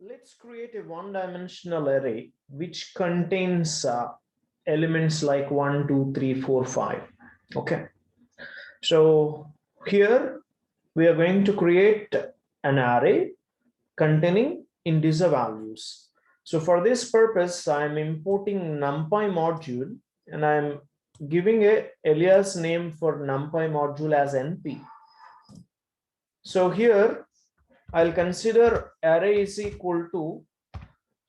Let's create a one-dimensional array which contains elements like 1, 2, 3, 4, 5. Okay. So here we are going to create an array containing integer values. So for this purpose, I'm importing NumPy module and I'm giving a alias name for NumPy module as NP. So here I'll consider array is equal to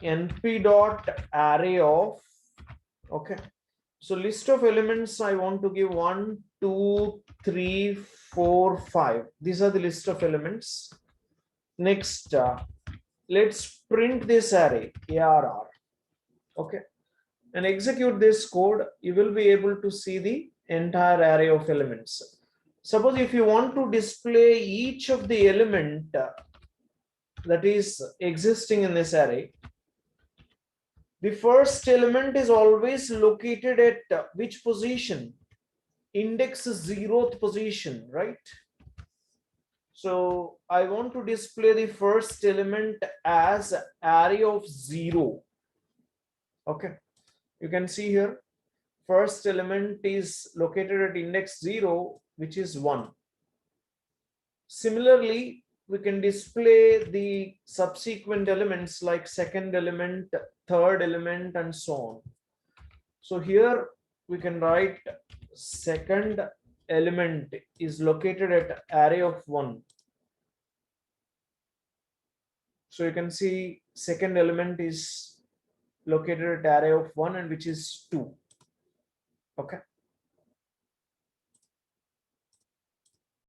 np dot array of, okay, so list of elements I want to give 1, 2, 3, 4, 5. These are the list of elements. Next, let's print this array arr, okay, and execute this code. You will be able to see the entire array of elements. Suppose if you want to display each of the element that is existing in this array, the first element is always located at which position? Index 0th position, right? So I want to display the first element as array of 0. Okay, you can see here first element is located at index 0, which is 1. Similarly, we can display the subsequent elements like second element, third element, and so on. So here we can write second element is located at array of 1. So you can see second element is located at array of 1 and which is 2. Okay.